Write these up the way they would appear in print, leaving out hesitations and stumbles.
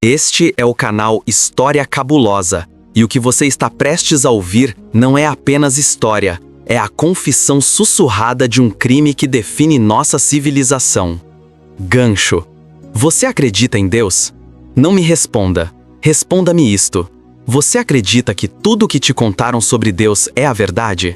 Este é o canal História Cabulosa, e o que você está prestes a ouvir não é apenas história, é a confissão sussurrada de um crime que define nossa civilização. Gancho. Você acredita em Deus? Não me responda. Responda-me isto. Você acredita que tudo o que te contaram sobre Deus é a verdade?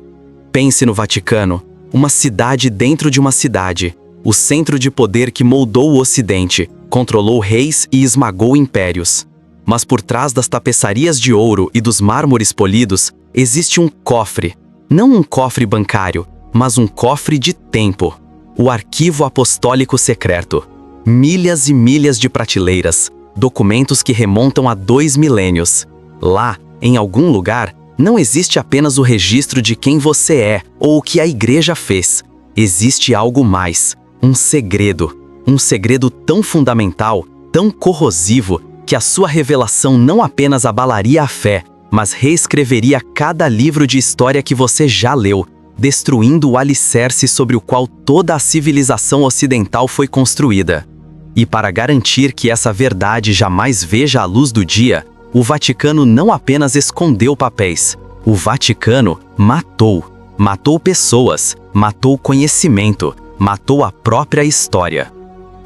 Pense no Vaticano, uma cidade dentro de uma cidade, o centro de poder que moldou o Ocidente, controlou reis e esmagou impérios. Mas por trás das tapeçarias de ouro e dos mármores polidos, existe um cofre. Não um cofre bancário, mas um cofre de tempo. O Arquivo Apostólico Secreto. Milhas e milhas de prateleiras, documentos que remontam a 2 milênios. Lá, em algum lugar, não existe apenas o registro de quem você é ou o que a igreja fez. Existe algo mais, um segredo. Um segredo tão fundamental, tão corrosivo, que a sua revelação não apenas abalaria a fé, mas reescreveria cada livro de história que você já leu, destruindo o alicerce sobre o qual toda a civilização ocidental foi construída. E para garantir que essa verdade jamais veja a luz do dia, o Vaticano não apenas escondeu papéis, o Vaticano matou. Matou pessoas, matou conhecimento, matou a própria história.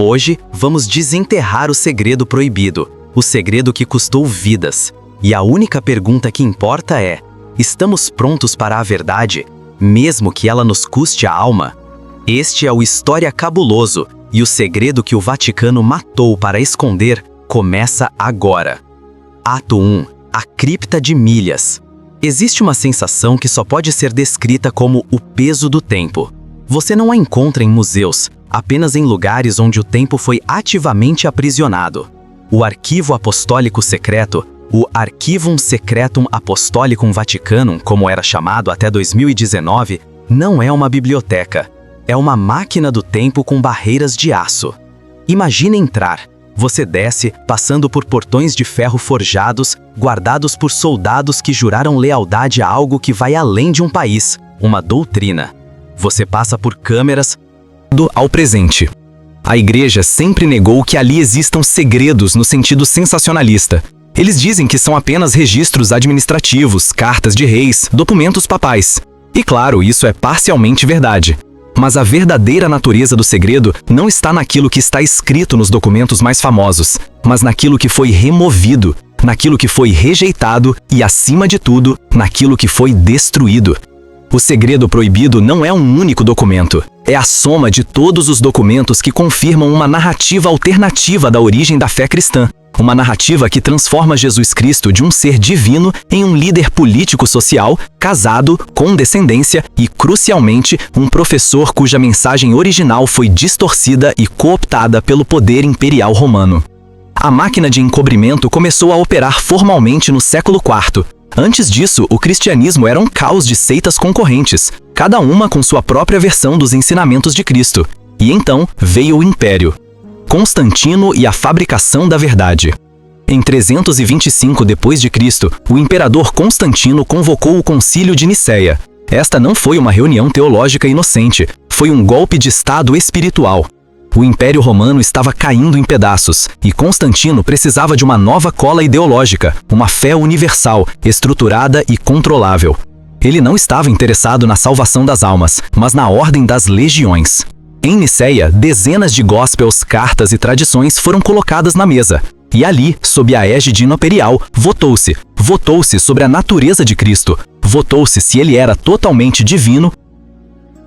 Hoje, vamos desenterrar o segredo proibido, o segredo que custou vidas. E a única pergunta que importa é: estamos prontos para a verdade, mesmo que ela nos custe a alma? Este é o História Cabuloso, e o segredo que o Vaticano matou para esconder começa agora. Ato 1. A Cripta de Milhas. Existe uma sensação que só pode ser descrita como o peso do tempo. Você não a encontra em museus, apenas em lugares onde o tempo foi ativamente aprisionado. O Arquivo Apostólico Secreto, o Archivum Secretum Apostolicum Vaticanum, como era chamado até 2019, não é uma biblioteca. É uma máquina do tempo com barreiras de aço. Imagine entrar. Você desce, passando por portões de ferro forjados, guardados por soldados que juraram lealdade a algo que vai além de um país, uma doutrina. Você passa por câmeras ao presente. A igreja sempre negou que ali existam segredos no sentido sensacionalista. Eles dizem que são apenas registros administrativos, cartas de reis, documentos papais. E claro, isso é parcialmente verdade. Mas a verdadeira natureza do segredo não está naquilo que está escrito nos documentos mais famosos, mas naquilo que foi removido, naquilo que foi rejeitado e, acima de tudo, naquilo que foi destruído. O segredo proibido não é um único documento. É a soma de todos os documentos que confirmam uma narrativa alternativa da origem da fé cristã. Uma narrativa que transforma Jesus Cristo de um ser divino em um líder político-social, casado, com descendência e, crucialmente, um professor cuja mensagem original foi distorcida e cooptada pelo poder imperial romano. A máquina de encobrimento começou a operar formalmente no século IV. Antes disso, o cristianismo era um caos de seitas concorrentes, cada uma com sua própria versão dos ensinamentos de Cristo. E então veio o Império. Constantino e a fabricação da verdade. Em 325 d.C., o imperador Constantino convocou o Concílio de Nicéia. Esta não foi uma reunião teológica inocente, foi um golpe de estado espiritual. O Império Romano estava caindo em pedaços, e Constantino precisava de uma nova cola ideológica, uma fé universal, estruturada e controlável. Ele não estava interessado na salvação das almas, mas na ordem das legiões. Em Nicéia, dezenas de gospels, cartas e tradições foram colocadas na mesa. E ali, sob a égide imperial, votou-se. Votou-se sobre a natureza de Cristo. Votou-se se ele era totalmente divino,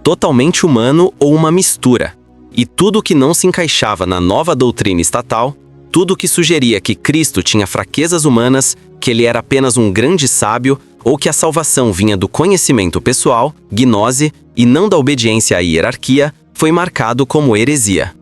totalmente humano ou uma mistura. E tudo que não se encaixava na nova doutrina estatal, tudo que sugeria que Cristo tinha fraquezas humanas, que ele era apenas um grande sábio, ou que a salvação vinha do conhecimento pessoal, gnose, e não da obediência à hierarquia, foi marcado como heresia.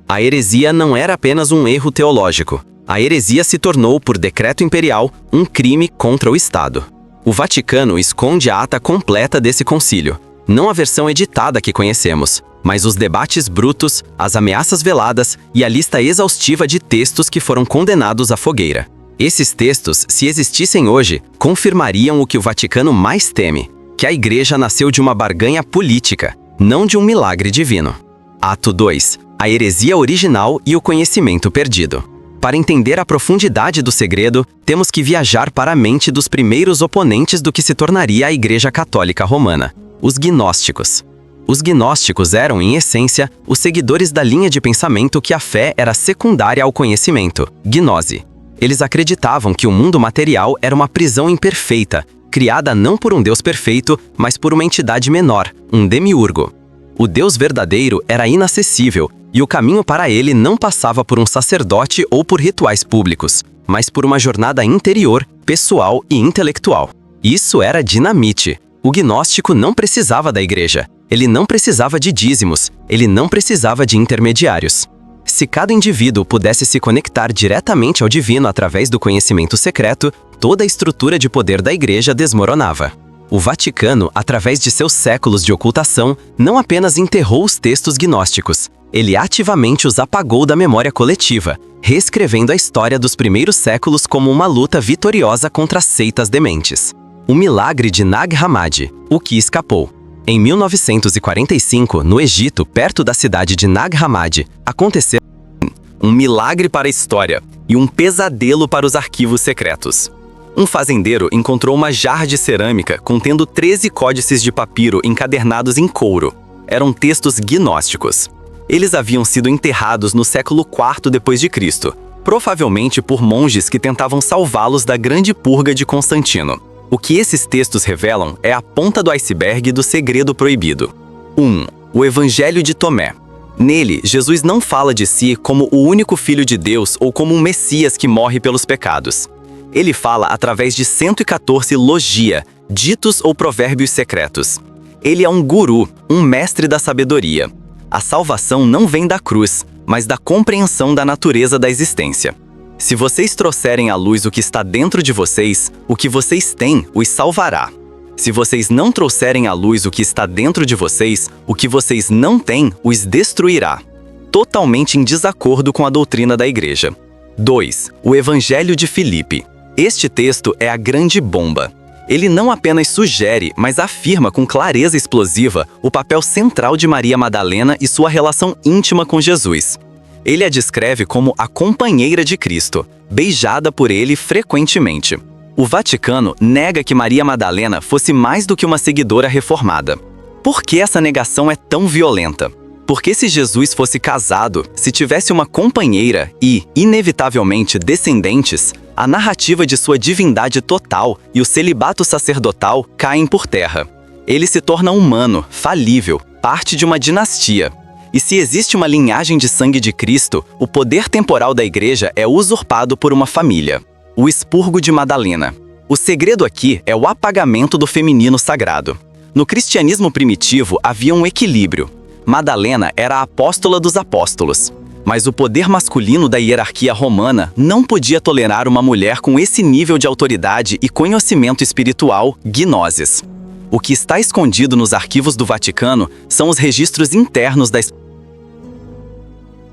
A heresia não era apenas um erro teológico. A heresia se tornou, por decreto imperial, um crime contra o Estado. O Vaticano esconde a ata completa desse concílio, não a versão editada que conhecemos, mas os debates brutos, as ameaças veladas e a lista exaustiva de textos que foram condenados à fogueira. Esses textos, se existissem hoje, confirmariam o que o Vaticano mais teme, que a igreja nasceu de uma barganha política, não de um milagre divino. Ato 2. A heresia original e o conhecimento perdido. Para entender a profundidade do segredo, temos que viajar para a mente dos primeiros oponentes do que se tornaria a Igreja Católica Romana, os gnósticos. Os gnósticos eram, em essência, os seguidores da linha de pensamento que a fé era secundária ao conhecimento, gnose. Eles acreditavam que o mundo material era uma prisão imperfeita, criada não por um Deus perfeito, mas por uma entidade menor, um demiurgo. O Deus verdadeiro era inacessível, e o caminho para ele não passava por um sacerdote ou por rituais públicos, mas por uma jornada interior, pessoal e intelectual. Isso era dinamite. O gnóstico não precisava da igreja, ele não precisava de dízimos, ele não precisava de intermediários. Se cada indivíduo pudesse se conectar diretamente ao divino através do conhecimento secreto, toda a estrutura de poder da igreja desmoronava. O Vaticano, através de seus séculos de ocultação, não apenas enterrou os textos gnósticos, ele ativamente os apagou da memória coletiva, reescrevendo a história dos primeiros séculos como uma luta vitoriosa contra as seitas dementes. O milagre de Nag Hammadi, o que escapou. Em 1945, no Egito, perto da cidade de Nag Hammadi, aconteceu um milagre para a história e um pesadelo para os arquivos secretos. Um fazendeiro encontrou uma jarra de cerâmica contendo 13 códices de papiro encadernados em couro. Eram textos gnósticos. Eles haviam sido enterrados no século IV d.C., provavelmente por monges que tentavam salvá-los da grande purga de Constantino. O que esses textos revelam é a ponta do iceberg do segredo proibido. 1. O Evangelho de Tomé. Nele, Jesus não fala de si como o único Filho de Deus ou como um Messias que morre pelos pecados. Ele fala através de 114 logia, ditos ou provérbios secretos. Ele é um guru, um mestre da sabedoria. A salvação não vem da cruz, mas da compreensão da natureza da existência. Se vocês trouxerem à luz o que está dentro de vocês, o que vocês têm os salvará. Se vocês não trouxerem à luz o que está dentro de vocês, o que vocês não têm os destruirá. Totalmente em desacordo com a doutrina da igreja. 2. O Evangelho de Filipe. Este texto é a grande bomba. Ele não apenas sugere, mas afirma com clareza explosiva o papel central de Maria Madalena e sua relação íntima com Jesus. Ele a descreve como a companheira de Cristo, beijada por ele frequentemente. O Vaticano nega que Maria Madalena fosse mais do que uma seguidora reformada. Por que essa negação é tão violenta? Porque se Jesus fosse casado, se tivesse uma companheira e, inevitavelmente, descendentes, a narrativa de sua divindade total e o celibato sacerdotal caem por terra. Ele se torna humano, falível, parte de uma dinastia. E se existe uma linhagem de sangue de Cristo, o poder temporal da igreja é usurpado por uma família. O expurgo de Madalena. O segredo aqui é o apagamento do feminino sagrado. No cristianismo primitivo havia um equilíbrio. Madalena era a apóstola dos apóstolos. Mas o poder masculino da hierarquia romana não podia tolerar uma mulher com esse nível de autoridade e conhecimento espiritual, gnoses. O que está escondido nos arquivos do Vaticano são os registros internos das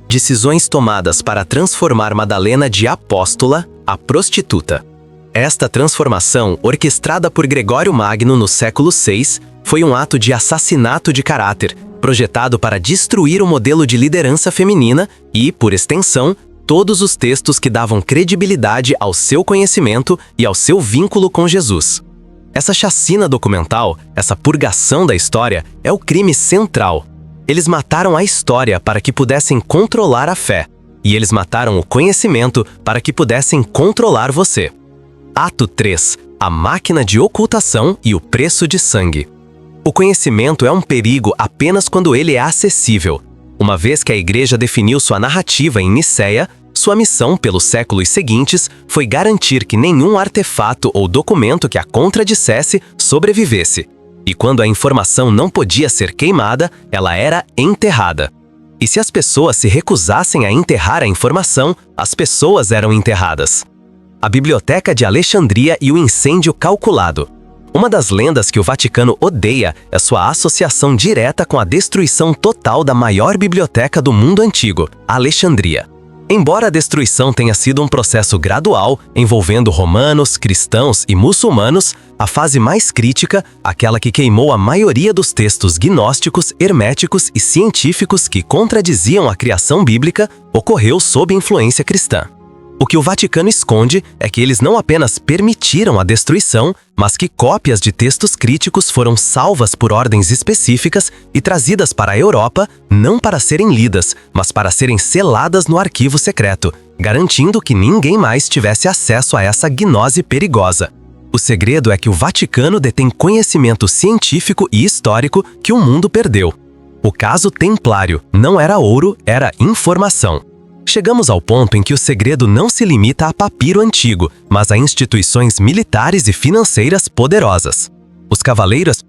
decisões tomadas para transformar Madalena de apóstola a prostituta. Esta transformação, orquestrada por Gregório Magno no século VI, foi um ato de assassinato de caráter, projetado para destruir o modelo de liderança feminina e, por extensão, todos os textos que davam credibilidade ao seu conhecimento e ao seu vínculo com Jesus. Essa chacina documental, essa purgação da história, é o crime central. Eles mataram a história para que pudessem controlar a fé, e eles mataram o conhecimento para que pudessem controlar você. Ato 3. A máquina de ocultação e o preço de sangue. O conhecimento é um perigo apenas quando ele é acessível. Uma vez que a igreja definiu sua narrativa em Nicéia, sua missão pelos séculos seguintes foi garantir que nenhum artefato ou documento que a contradissesse sobrevivesse. E quando a informação não podia ser queimada, ela era enterrada. E se as pessoas se recusassem a enterrar a informação, as pessoas eram enterradas. A Biblioteca de Alexandria e o incêndio calculado. Uma das lendas que o Vaticano odeia é sua associação direta com a destruição total da maior biblioteca do mundo antigo, Alexandria. Embora a destruição tenha sido um processo gradual, envolvendo romanos, cristãos e muçulmanos, a fase mais crítica, aquela que queimou a maioria dos textos gnósticos, herméticos e científicos que contradiziam a criação bíblica, ocorreu sob influência cristã. O que o Vaticano esconde é que eles não apenas permitiram a destruição, mas que cópias de textos críticos foram salvas por ordens específicas e trazidas para a Europa, não para serem lidas, mas para serem seladas no arquivo secreto, garantindo que ninguém mais tivesse acesso a essa gnose perigosa. O segredo é que o Vaticano detém conhecimento científico e histórico que o mundo perdeu. O caso templário não era ouro, era informação. Chegamos ao ponto em que o segredo não se limita a papiro antigo, mas a instituições militares e financeiras poderosas. Os cavaleiros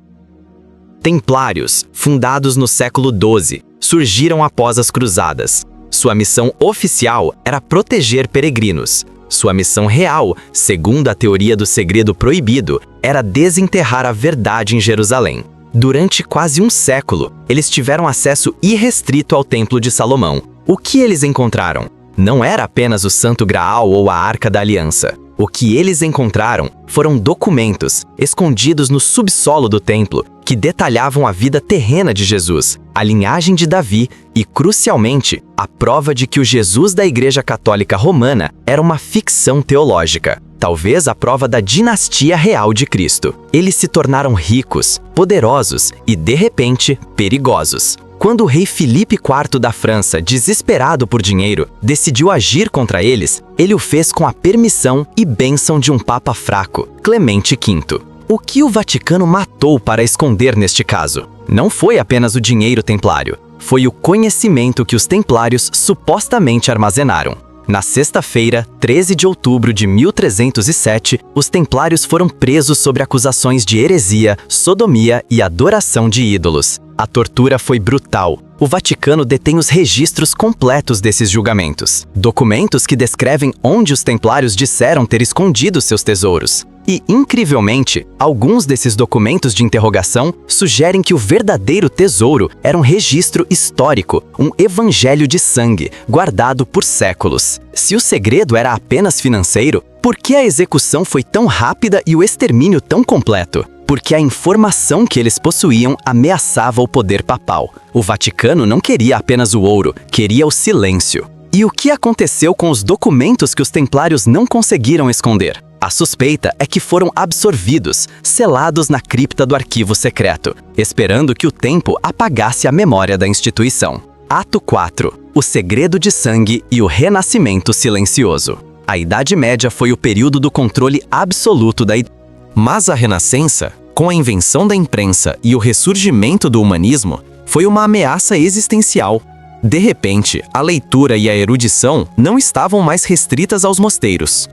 Templários, fundados no século XII, surgiram após as Cruzadas. Sua missão oficial era proteger peregrinos. Sua missão real, segundo a teoria do segredo proibido, era desenterrar a verdade em Jerusalém. Durante quase um século, eles tiveram acesso irrestrito ao Templo de Salomão. O que eles encontraram? Não era apenas o Santo Graal ou a Arca da Aliança. O que eles encontraram foram documentos escondidos no subsolo do templo que detalhavam a vida terrena de Jesus, a linhagem de Davi e, crucialmente, a prova de que o Jesus da Igreja Católica Romana era uma ficção teológica. Talvez a prova da dinastia real de Cristo. Eles se tornaram ricos, poderosos e, de repente, perigosos. Quando o rei Filipe IV da França, desesperado por dinheiro, decidiu agir contra eles, ele o fez com a permissão e bênção de um papa fraco, Clemente V. O que o Vaticano matou para esconder neste caso? Não foi apenas o dinheiro templário, foi o conhecimento que os templários supostamente armazenaram. Na sexta-feira, 13 de outubro de 1307, os templários foram presos sob acusações de heresia, sodomia e adoração de ídolos. A tortura foi brutal. O Vaticano detém os registros completos desses julgamentos. Documentos que descrevem onde os templários disseram ter escondido seus tesouros. E, incrivelmente, alguns desses documentos de interrogação sugerem que o verdadeiro tesouro era um registro histórico, um evangelho de sangue, guardado por séculos. Se o segredo era apenas financeiro, por que a execução foi tão rápida e o extermínio tão completo? Porque a informação que eles possuíam ameaçava o poder papal. O Vaticano não queria apenas o ouro, queria o silêncio. E o que aconteceu com os documentos que os templários não conseguiram esconder? A suspeita é que foram absorvidos, selados na cripta do arquivo secreto, esperando que o tempo apagasse a memória da instituição. Ato 4. O segredo de sangue e o renascimento silencioso. A Idade Média foi o período do controle absoluto da idade. Mas a Renascença, com a invenção da imprensa e o ressurgimento do humanismo, foi uma ameaça existencial. De repente, a leitura e a erudição não estavam mais restritas aos mosteiros.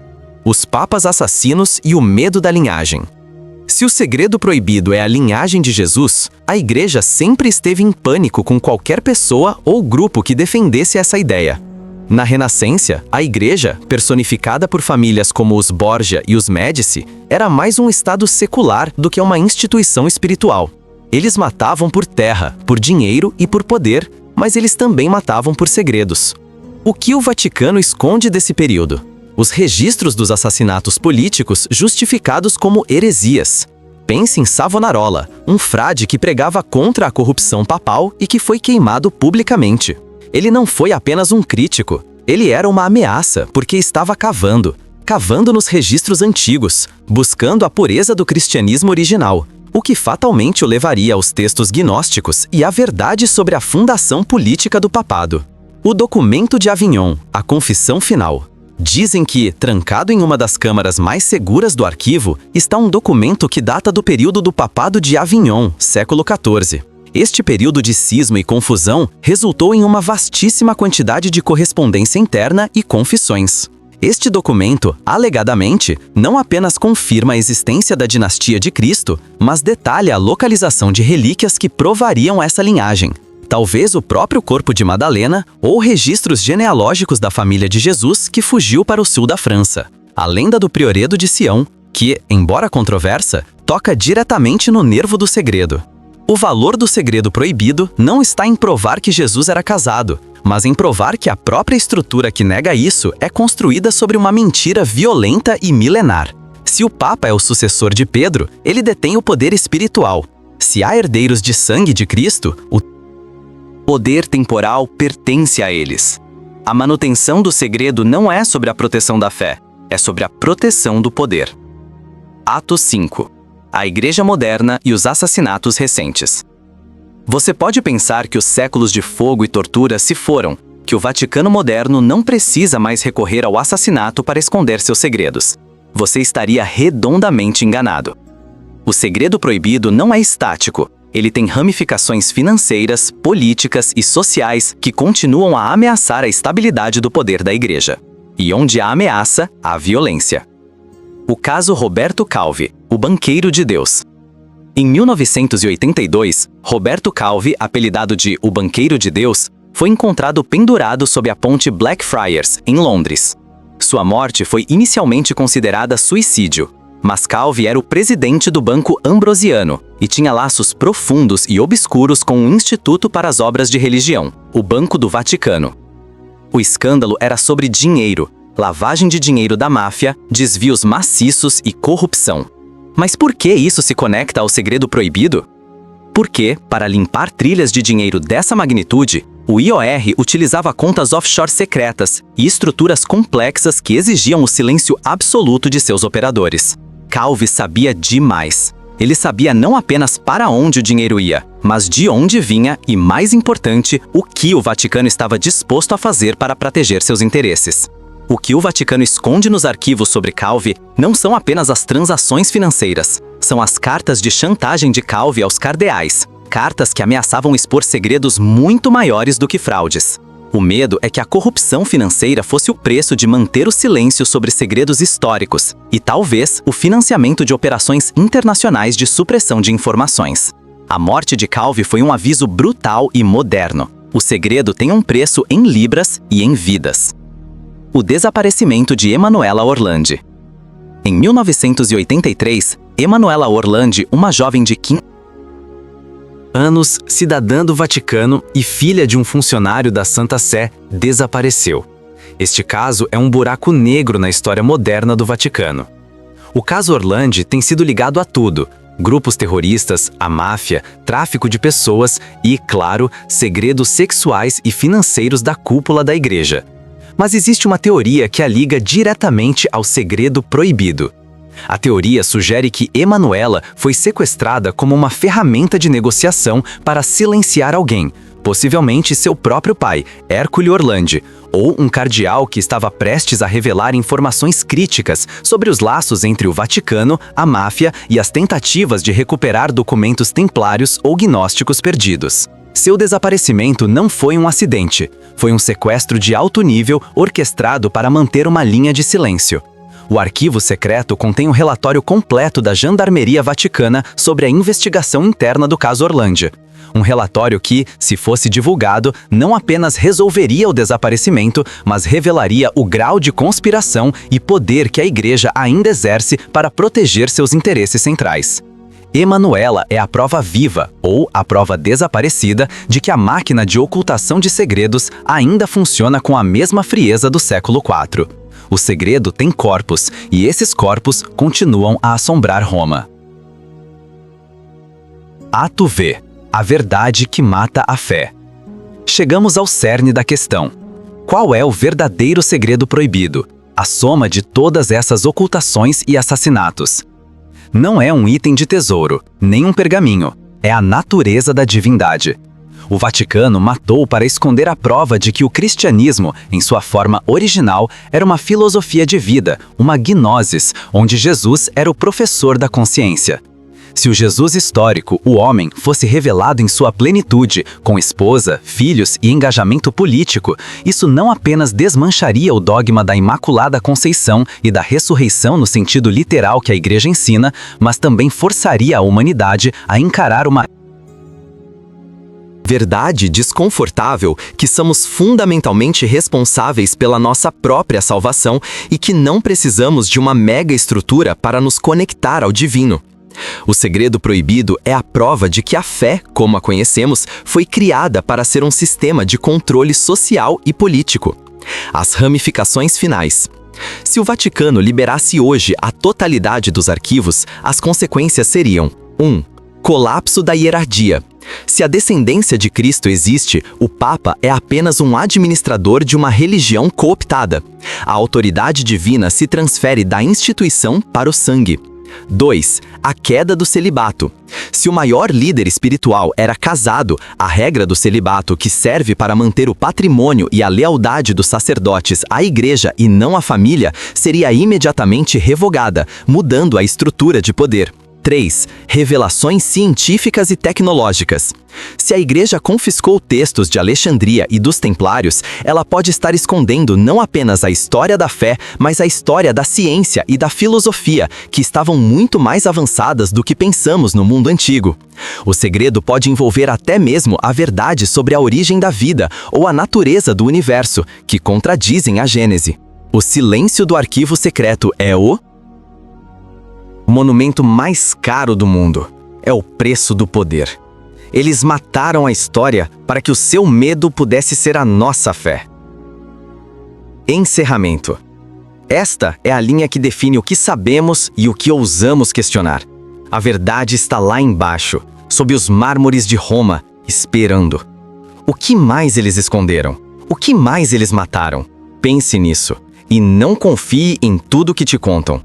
Os papas assassinos e o medo da linhagem. Se o segredo proibido é a linhagem de Jesus, a Igreja sempre esteve em pânico com qualquer pessoa ou grupo que defendesse essa ideia. Na Renascença, a Igreja, personificada por famílias como os Borgia e os Médici, era mais um estado secular do que uma instituição espiritual. Eles matavam por terra, por dinheiro e por poder, mas eles também matavam por segredos. O que o Vaticano esconde desse período? Os registros dos assassinatos políticos justificados como heresias. Pense em Savonarola, um frade que pregava contra a corrupção papal e que foi queimado publicamente. Ele não foi apenas um crítico, ele era uma ameaça porque estava cavando nos registros antigos, buscando a pureza do cristianismo original, o que fatalmente o levaria aos textos gnósticos e à verdade sobre a fundação política do papado. O documento de Avignon, a confissão final. Dizem que, trancado em uma das câmaras mais seguras do arquivo, está um documento que data do período do papado de Avignon, século XIV. Este período de cisma e confusão resultou em uma vastíssima quantidade de correspondência interna e confissões. Este documento, alegadamente, não apenas confirma a existência da dinastia de Cristo, mas detalha a localização de relíquias que provariam essa linhagem. Talvez o próprio corpo de Madalena ou registros genealógicos da família de Jesus que fugiu para o sul da França. A lenda do Prioredo de Sião, que, embora controversa, toca diretamente no nervo do segredo. O valor do segredo proibido não está em provar que Jesus era casado, mas em provar que a própria estrutura que nega isso é construída sobre uma mentira violenta e milenar. Se o Papa é o sucessor de Pedro, ele detém o poder espiritual. Se há herdeiros de sangue de Cristo, o poder temporal pertence a eles. A manutenção do segredo não é sobre a proteção da fé, é sobre a proteção do poder. Atos 5. A Igreja Moderna e os assassinatos recentes. Você pode pensar que os séculos de fogo e tortura se foram, que o Vaticano moderno não precisa mais recorrer ao assassinato para esconder seus segredos. Você estaria redondamente enganado. O segredo proibido não é estático. Ele tem ramificações financeiras, políticas e sociais que continuam a ameaçar a estabilidade do poder da Igreja. E onde há ameaça, há violência. O caso Roberto Calvi, o banqueiro de Deus. Em 1982, Roberto Calvi, apelidado de o Banqueiro de Deus, foi encontrado pendurado sob a ponte Blackfriars, em Londres. Sua morte foi inicialmente considerada suicídio, mas Calvi era o presidente do Banco Ambrosiano e tinha laços profundos e obscuros com o Instituto para as Obras de Religião, o Banco do Vaticano. O escândalo era sobre dinheiro, lavagem de dinheiro da máfia, desvios maciços e corrupção. Mas por que isso se conecta ao segredo proibido? Porque, para limpar trilhas de dinheiro dessa magnitude, o IOR utilizava contas offshore secretas e estruturas complexas que exigiam o silêncio absoluto de seus operadores. Calvi sabia demais. Ele sabia não apenas para onde o dinheiro ia, mas de onde vinha e, mais importante, o que o Vaticano estava disposto a fazer para proteger seus interesses. O que o Vaticano esconde nos arquivos sobre Calvi não são apenas as transações financeiras, são as cartas de chantagem de Calvi aos cardeais, cartas que ameaçavam expor segredos muito maiores do que fraudes. O medo é que a corrupção financeira fosse o preço de manter o silêncio sobre segredos históricos e talvez o financiamento de operações internacionais de supressão de informações. A morte de Calvi foi um aviso brutal e moderno. O segredo tem um preço em libras e em vidas. O desaparecimento de Emanuela Orlandi. Em 1983, Emanuela Orlandi, uma jovem de 15 anos, cidadã do Vaticano e filha de um funcionário da Santa Sé, desapareceu. Este caso é um buraco negro na história moderna do Vaticano. O caso Orlandi tem sido ligado a tudo: grupos terroristas, a máfia, tráfico de pessoas e, claro, segredos sexuais e financeiros da cúpula da Igreja. Mas existe uma teoria que a liga diretamente ao segredo proibido. A teoria sugere que Emanuela foi sequestrada como uma ferramenta de negociação para silenciar alguém, possivelmente seu próprio pai, Hércules Orlandi, ou um cardeal que estava prestes a revelar informações críticas sobre os laços entre o Vaticano, a máfia e as tentativas de recuperar documentos templários ou gnósticos perdidos. Seu desaparecimento não foi um acidente, foi um sequestro de alto nível orquestrado para manter uma linha de silêncio. O arquivo secreto contém um relatório completo da Jandarmeria Vaticana sobre a investigação interna do caso Orlandi. Um relatório que, se fosse divulgado, não apenas resolveria o desaparecimento, mas revelaria o grau de conspiração e poder que a Igreja ainda exerce para proteger seus interesses centrais. Emanuela é a prova viva, ou a prova desaparecida, de que a máquina de ocultação de segredos ainda funciona com a mesma frieza do século IV. O segredo tem corpos, e esses corpos continuam a assombrar Roma. Ato V. A verdade que mata a fé. Chegamos ao cerne da questão. Qual é o verdadeiro segredo proibido? A soma de todas essas ocultações e assassinatos. Não é um item de tesouro, nem um pergaminho. É a natureza da divindade. O Vaticano matou para esconder a prova de que o cristianismo, em sua forma original, era uma filosofia de vida, uma gnosis, onde Jesus era o professor da consciência. Se o Jesus histórico, o homem, fosse revelado em sua plenitude, com esposa, filhos e engajamento político, isso não apenas desmancharia o dogma da Imaculada Conceição e da ressurreição no sentido literal que a Igreja ensina, mas também forçaria a humanidade a encarar uma verdade desconfortável que somos fundamentalmente responsáveis pela nossa própria salvação e que não precisamos de uma mega estrutura para nos conectar ao divino. O segredo proibido é a prova de que a fé, como a conhecemos, foi criada para ser um sistema de controle social e político. As ramificações finais. Se o Vaticano liberasse hoje a totalidade dos arquivos, as consequências seriam: 1. Colapso da hierarquia. Se a descendência de Cristo existe, o Papa é apenas um administrador de uma religião cooptada. A autoridade divina se transfere da instituição para o sangue. 2. A queda do celibato. Se o maior líder espiritual era casado, a regra do celibato, que serve para manter o patrimônio e a lealdade dos sacerdotes à igreja e não à família, seria imediatamente revogada, mudando a estrutura de poder. 3. Revelações científicas e tecnológicas. Se a Igreja confiscou textos de Alexandria e dos Templários, ela pode estar escondendo não apenas a história da fé, mas a história da ciência e da filosofia, que estavam muito mais avançadas do que pensamos no mundo antigo. O segredo pode envolver até mesmo a verdade sobre a origem da vida ou a natureza do universo, que contradizem a Gênese. O silêncio do arquivo secreto é o monumento mais caro do mundo. É o preço do poder. Eles mataram a história para que o seu medo pudesse ser a nossa fé. Encerramento. Esta é a linha que define o que sabemos e o que ousamos questionar. A verdade está lá embaixo, sob os mármores de Roma, esperando. O que mais eles esconderam? O que mais eles mataram? Pense nisso e não confie em tudo que te contam.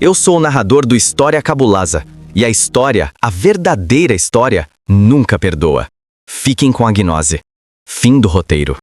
Eu sou o narrador do História Cabulosa, e a história, a verdadeira história, nunca perdoa. Fiquem com a gnose. Fim do roteiro.